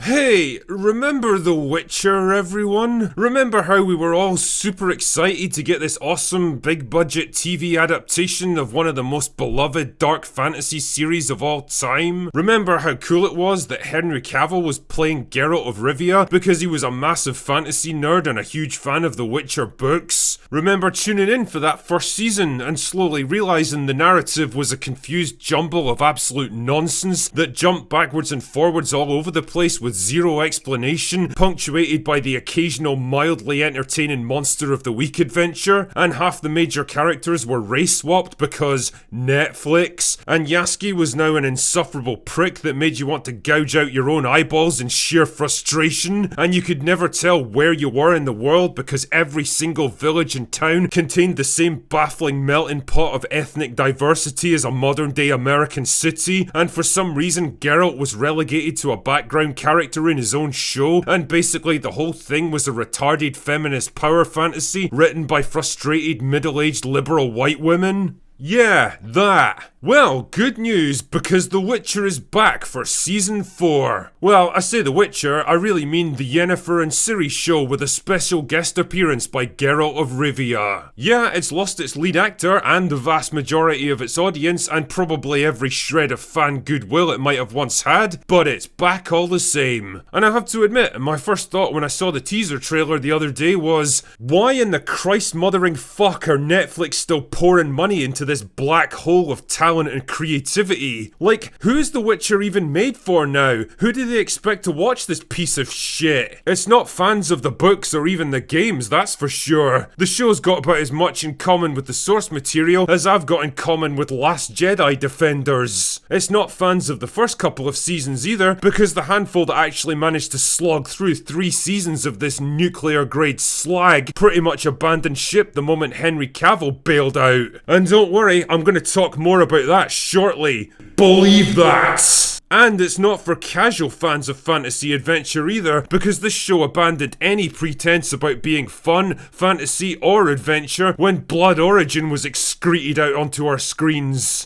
Hey, remember The Witcher, everyone? Remember how we were all super excited to get this awesome big budget TV adaptation of one of the most beloved dark fantasy series of all time? Remember how cool it was that Henry Cavill was playing Geralt of Rivia because he was a massive fantasy nerd and a huge fan of The Witcher books? Remember tuning in for that first season and slowly realising the narrative was a confused jumble of absolute nonsense that jumped backwards and forwards all over the place with zero explanation, punctuated by the occasional mildly entertaining monster of the week adventure, and half the major characters were race swapped because Netflix, and Yasuke was now an insufferable prick that made you want to gouge out your own eyeballs in sheer frustration, and you could never tell where you were in the world because every single village and town contained the same baffling melting pot of ethnic diversity as a modern day American city, and for some reason Geralt was relegated to a background character in his own show, and basically the whole thing was a retarded feminist power fantasy written by frustrated middle-aged liberal white women. Yeah, that. Well, good news, because The Witcher is back for Season 4. Well, I say The Witcher, I really mean the Yennefer and Ciri show with a special guest appearance by Geralt of Rivia. Yeah, it's lost its lead actor and the vast majority of its audience and probably every shred of fan goodwill it might have once had, but it's back all the same. And I have to admit, my first thought when I saw the teaser trailer the other day was, why in the Christ-mothering fuck are Netflix still pouring money into this black hole of talent and creativity? Like, who is The Witcher even made for now? Who do they expect to watch this piece of shit? It's not fans of the books or even the games, that's for sure. The show's got about as much in common with the source material as I've got in common with Last Jedi Defenders. It's not fans of the first couple of seasons either, because the handful that actually managed to slog through 3 seasons of this nuclear-grade slag pretty much abandoned ship the moment Henry Cavill bailed out. And don't worry, I'm going to talk more about that shortly. Believe that! And it's not for casual fans of fantasy adventure either, because this show abandoned any pretense about being fun, fantasy, or adventure when Blood Origin was excreted out onto our screens.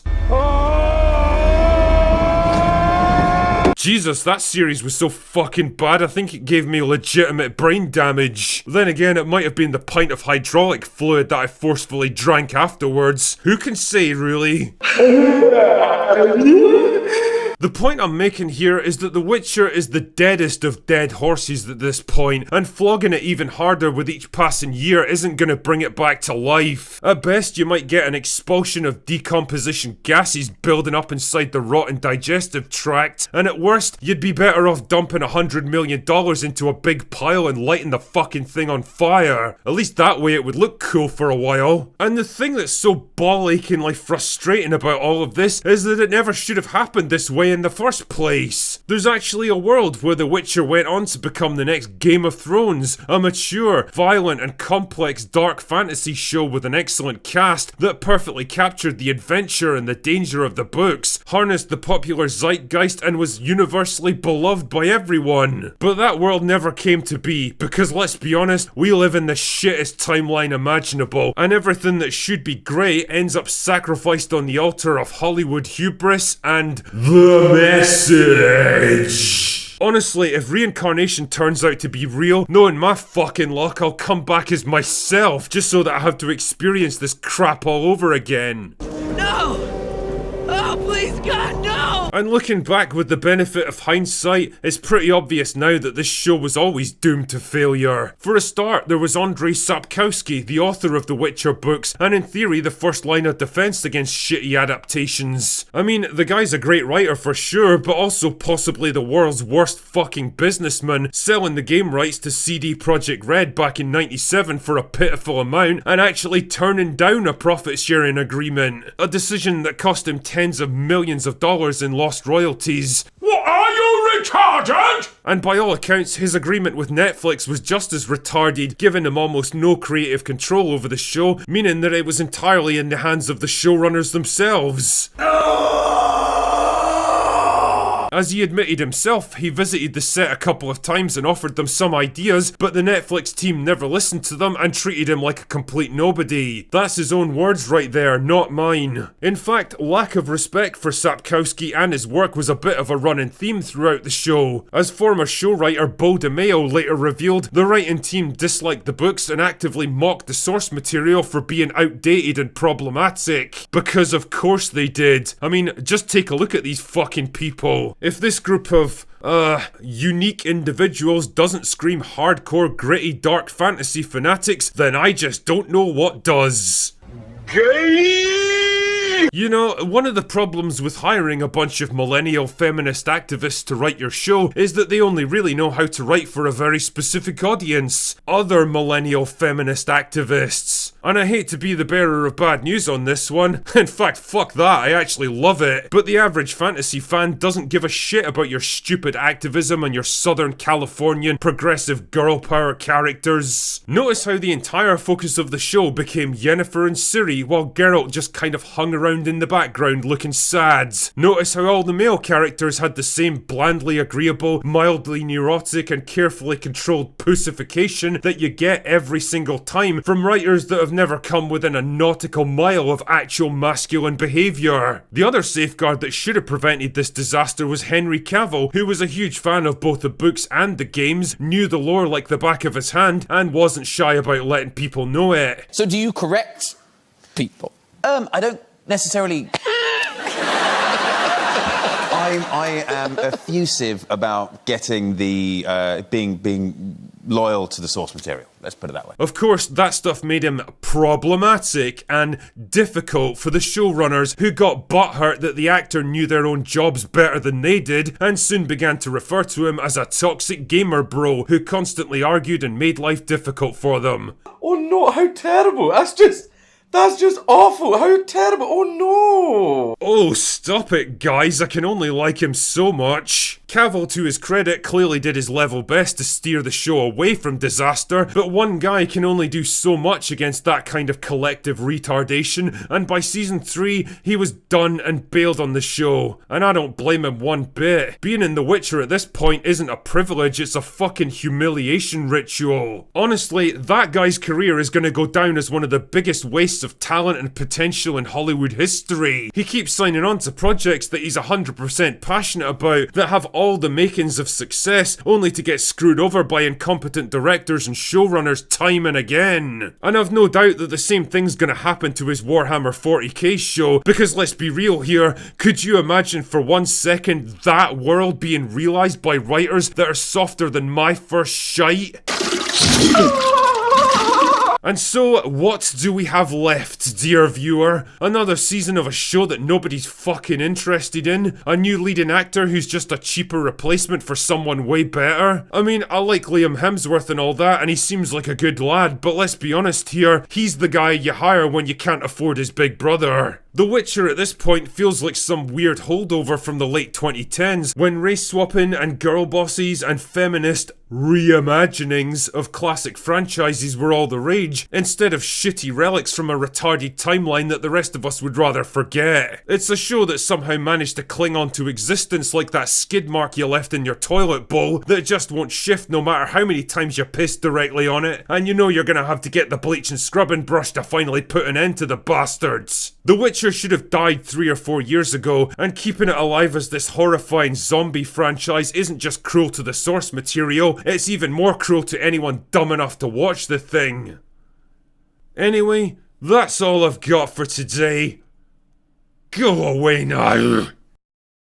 Jesus, that series was so fucking bad, I think it gave me legitimate brain damage. Then again, it might have been the pint of hydraulic fluid that I forcefully drank afterwards. Who can say, really? The point I'm making here is that The Witcher is the deadest of dead horses at this point, and flogging it even harder with each passing year isn't gonna bring it back to life. At best, you might get an expulsion of decomposition gases building up inside the rotten digestive tract, and at worst, you'd be better off dumping $100 million into a big pile and lighting the fucking thing on fire. At least that way it would look cool for a while. And the thing that's so ball-achingly frustrating about all of this is that it never should have happened this way in the first place. There's actually a world where The Witcher went on to become the next Game of Thrones, a mature, violent and complex dark fantasy show with an excellent cast that perfectly captured the adventure and the danger of the books, harnessed the popular zeitgeist and was universally beloved by everyone. But that world never came to be, because let's be honest, we live in the shittest timeline imaginable, and everything that should be great ends up sacrificed on the altar of Hollywood hubris and the message. Honestly, if reincarnation turns out to be real, knowing my fucking luck, I'll come back as myself, just so that I have to experience this crap all over again. No! Oh, please, God, no! And looking back with the benefit of hindsight, it's pretty obvious now that this show was always doomed to failure. For a start, there was Andrzej Sapkowski, the author of the Witcher books, and in theory the first line of defense against shitty adaptations. I mean, the guy's a great writer for sure, but also possibly the world's worst fucking businessman, selling the game rights to CD Projekt Red back in '97 for a pitiful amount, and actually turning down a profit-sharing agreement. A decision that cost him tens of millions of dollars in lost royalties. What, are you retarded? And by all accounts, his agreement with Netflix was just as retarded, giving him almost no creative control over the show, meaning that it was entirely in the hands of the showrunners themselves. As he admitted himself, he visited the set a couple of times and offered them some ideas, but the Netflix team never listened to them and treated him like a complete nobody. That's his own words right there, not mine. In fact, lack of respect for Sapkowski and his work was a bit of a running theme throughout the show. As former show writer Beau DeMayo later revealed, the writing team disliked the books and actively mocked the source material for being outdated and problematic. Because of course they did. I mean, just take a look at these fucking people. If this group of unique individuals doesn't scream hardcore, gritty, dark fantasy fanatics, then I just don't know what does. You know, one of the problems with hiring a bunch of millennial feminist activists to write your show is that they only really know how to write for a very specific audience. Other millennial feminist activists. And I hate to be the bearer of bad news on this one. In fact, fuck that, I actually love it. But the average fantasy fan doesn't give a shit about your stupid activism and your Southern Californian progressive girl power characters. Notice how the entire focus of the show became Yennefer and Ciri, while Geralt just kind of hung around in the background looking sad. Notice how all the male characters had the same blandly agreeable, mildly neurotic and carefully controlled pussification that you get every single time from writers that have never come within a nautical mile of actual masculine behaviour. The other safeguard that should have prevented this disaster was Henry Cavill, who was a huge fan of both the books and the games, knew the lore like the back of his hand, and wasn't shy about letting people know it. So do you correct people? I don't necessarily... I am effusive about getting the being loyal to the source material. Let's put it that way. Of course, that stuff made him problematic and difficult for the showrunners, who got butthurt that the actor knew their own jobs better than they did, and soon began to refer to him as a toxic gamer bro who constantly argued and made life difficult for them. Oh no, how terrible. That's just awful. How terrible. Oh no. Oh, stop it, guys. I can only like him so much. Cavill, to his credit, clearly did his level best to steer the show away from disaster, but one guy can only do so much against that kind of collective retardation, and by season 3, he was done and bailed on the show. And I don't blame him one bit. Being in The Witcher at this point isn't a privilege, it's a fucking humiliation ritual. Honestly, that guy's career is gonna go down as one of the biggest wastes of talent and potential in Hollywood history. He keeps signing on to projects that he's 100% passionate about, that have all the makings of success, only to get screwed over by incompetent directors and showrunners time and again. And I've no doubt that the same thing's gonna happen to his Warhammer 40k show, because let's be real here, could you imagine for 1 second that world being realised by writers that are softer than my first shite? And so, what do we have left, dear viewer? Another season of a show that nobody's fucking interested in? A new leading actor who's just a cheaper replacement for someone way better? I mean, I like Liam Hemsworth and all that, and he seems like a good lad, but let's be honest here, he's the guy you hire when you can't afford his big brother. The Witcher at this point feels like some weird holdover from the late 2010s, when race swapping and girl bosses and feminist reimaginings of classic franchises were all the rage, instead of shitty relics from a retarded timeline that the rest of us would rather forget. It's a show that somehow managed to cling on to existence like that skid mark you left in your toilet bowl that just won't shift no matter how many times you piss directly on it, and you know you're gonna have to get the bleach and scrubbing brush to finally put an end to the bastards. The Witcher should have died 3 or 4 years ago, and keeping it alive as this horrifying zombie franchise isn't just cruel to the source material, it's even more cruel to anyone dumb enough to watch the thing. Anyway, that's all I've got for today. Go away now.